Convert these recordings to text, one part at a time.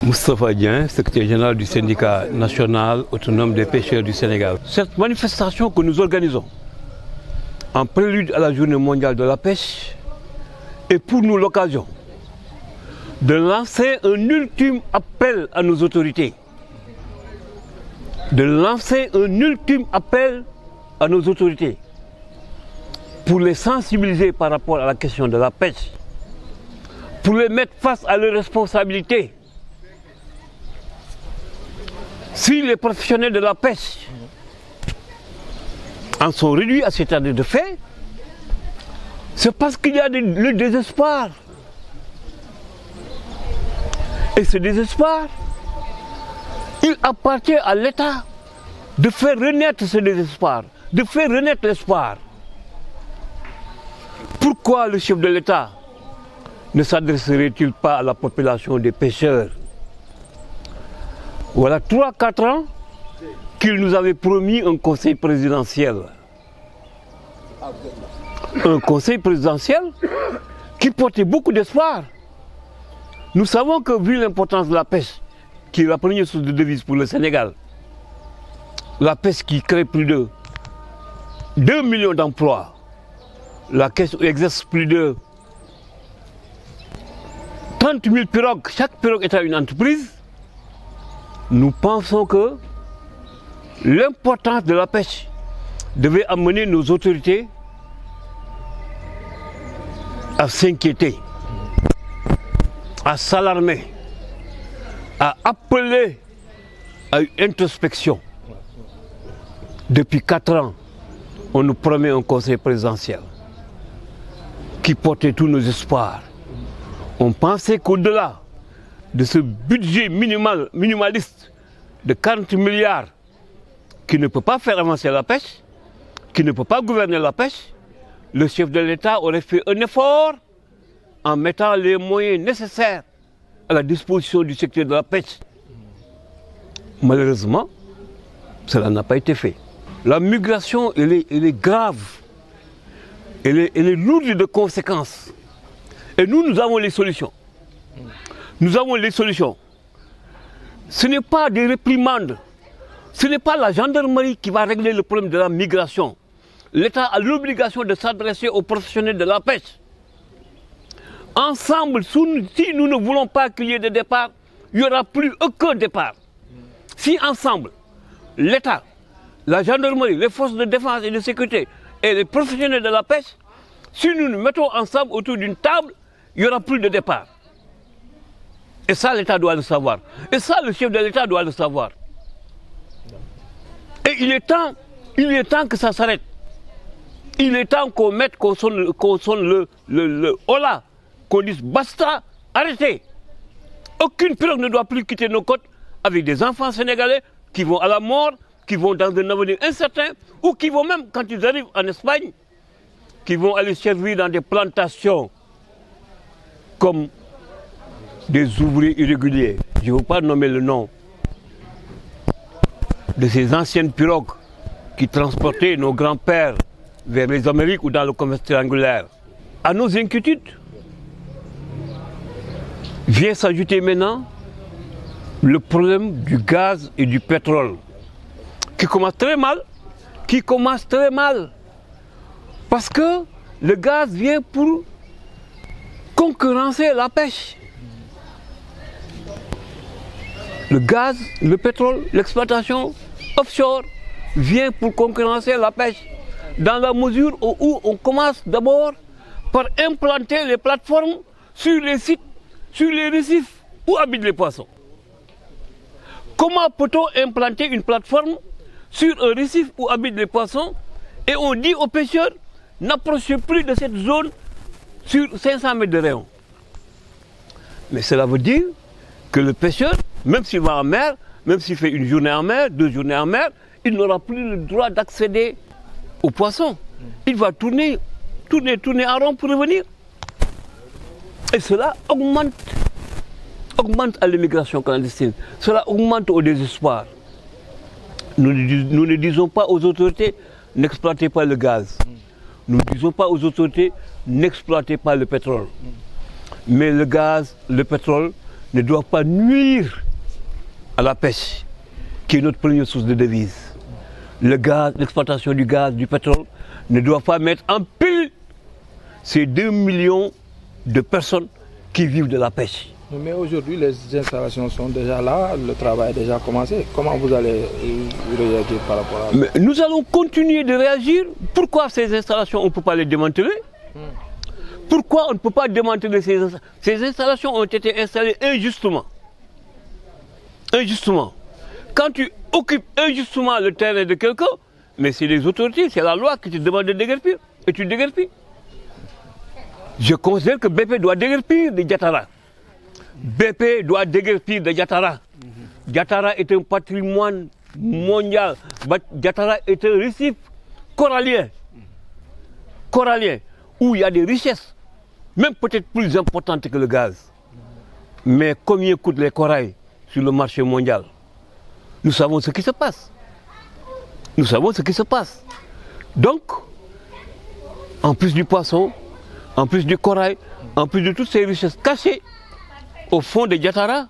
Moustapha Dieng, secrétaire général du syndicat national autonome des pêcheurs du Sénégal. Cette manifestation que nous organisons en prélude à la journée mondiale de la pêche est pour nous l'occasion de lancer un ultime appel à nos autorités. Pour les sensibiliser par rapport à la question de la pêche, pour les mettre face à leurs responsabilités. Si les professionnels de la pêche en sont réduits à cet état de fait, c'est parce qu'il y a le désespoir. Et ce désespoir, il appartient à l'État de faire renaître ce désespoir, de faire renaître l'espoir. Pourquoi le chef de l'État ne s'adresserait-il pas à la population des pêcheurs? Voilà 3-4 ans qu'il nous avait promis un conseil présidentiel. Un conseil présidentiel qui portait beaucoup d'espoir. Nous savons que vu l'importance de la pêche, qui est la première source de devises pour le Sénégal, la pêche qui crée plus de 2 millions d'emplois, la pêche exerce plus de 30 000 pirogues, chaque pirogue est à une entreprise. Nous pensons que l'importance de la pêche devait amener nos autorités à s'inquiéter, à s'alarmer, à appeler à une introspection. Depuis 4 ans, on nous promet un conseil présidentiel qui portait tous nos espoirs. On pensait qu'au-delà de ce budget minimaliste de 40 milliards qui ne peut pas faire avancer la pêche, qui ne peut pas gouverner la pêche, le chef de l'État aurait fait un effort en mettant les moyens nécessaires à la disposition du secteur de la pêche. Malheureusement, cela n'a pas été fait. La migration, elle est grave, elle est lourde de conséquences. Et nous avons les solutions. Nous avons les solutions. Ce n'est pas des réprimandes. Ce n'est pas la gendarmerie qui va régler le problème de la migration. L'État a l'obligation de s'adresser aux professionnels de la pêche. Ensemble, si nous ne voulons pas qu'il y ait de départ, il n'y aura plus aucun départ. Si ensemble, l'État, la gendarmerie, les forces de défense et de sécurité et les professionnels de la pêche, si nous nous mettons ensemble autour d'une table, il n'y aura plus de départ. Et ça, l'État doit le savoir. Et ça, le chef de l'État doit le savoir. Et il est temps que ça s'arrête. Il est temps qu'on sonne le hola, qu'on dise basta, arrêtez. Aucune pirogue ne doit plus quitter nos côtes avec des enfants sénégalais qui vont à la mort, qui vont dans un avenir incertain, ou qui vont même, quand ils arrivent en Espagne, qui vont aller servir dans des plantations comme des ouvriers irréguliers. Je ne veux pas nommer le nom de ces anciennes pirogues qui transportaient nos grands-pères vers les Amériques ou dans le commerce triangulaire. À nos inquiétudes vient s'ajouter maintenant le problème du gaz et du pétrole qui commence très mal, parce que le gaz vient pour concurrencer la pêche. Le gaz, le pétrole, l'exploitation offshore vient pour concurrencer la pêche, dans la mesure où on commence d'abord par implanter les plateformes sur les sites, sur les récifs où habitent les poissons. Comment peut-on implanter une plateforme sur un récif où habitent les poissons et on dit aux pêcheurs n'approchez plus de cette zone sur 500 mètres de rayon? Mais cela veut dire que le pêcheur, même s'il va en mer, même s'il fait une journée en mer, 2 journées en mer, il n'aura plus le droit d'accéder aux poissons. Il va tourner en rond pour revenir. Et cela augmente à l'immigration clandestine. Cela augmente au désespoir. Nous ne disons pas aux autorités n'exploitez pas le gaz. Nous ne disons pas aux autorités n'exploitez pas le pétrole. Mais le gaz, le pétrole ne doivent pas nuire à la pêche, qui est notre première source de devises. Le gaz, l'exploitation du gaz, du pétrole, ne doit pas mettre en péril ces 2 millions de personnes qui vivent de la pêche. Mais aujourd'hui, les installations sont déjà là, le travail a déjà commencé. Comment vous allez réagir par rapport à ça? Mais nous allons continuer de réagir. Pourquoi ces installations, on ne peut pas les démanteler? Pourquoi on ne peut pas démanteler ces installations? Ces installations ont été installées injustement. Injustement. Quand tu occupes injustement le terrain de quelqu'un, mais c'est les autorités, c'est la loi qui te demande de déguerpir. Et tu déguerpis. Je considère que BP doit déguerpir de Diatara. BP doit déguerpir de Diatara. Diatara est un patrimoine mondial. Diatara est un récif corallien. Corallien, où il y a des richesses, même peut-être plus importantes que le gaz. Mais combien coûtent les corails sur le marché mondial? Nous savons ce qui se passe. Nous savons ce qui se passe. Donc, en plus du poisson, en plus du corail, en plus de toutes ces richesses cachées au fond de Diatara,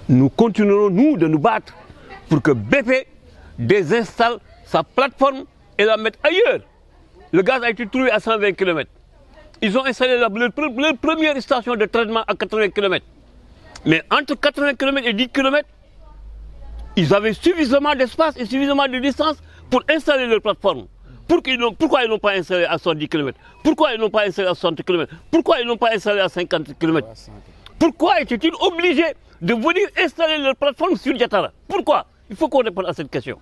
nous continuerons, nous, de nous battre pour que BP désinstalle sa plateforme et la mette ailleurs. Le gaz a été trouvé à 120 km. Ils ont installé leur première station de traitement à 80 km. Mais entre 80 km et 10 km, ils avaient suffisamment d'espace et suffisamment de distance pour installer leur plateforme. Pourquoi ils n'ont pas installé à 110 km? Pourquoi ils n'ont pas installé à 60 km? Pourquoi ils n'ont pas installé à 50 km? Pourquoi étaient-ils obligés de venir installer leur plateforme sur Diatara? Pourquoi? Il faut qu'on réponde à cette question.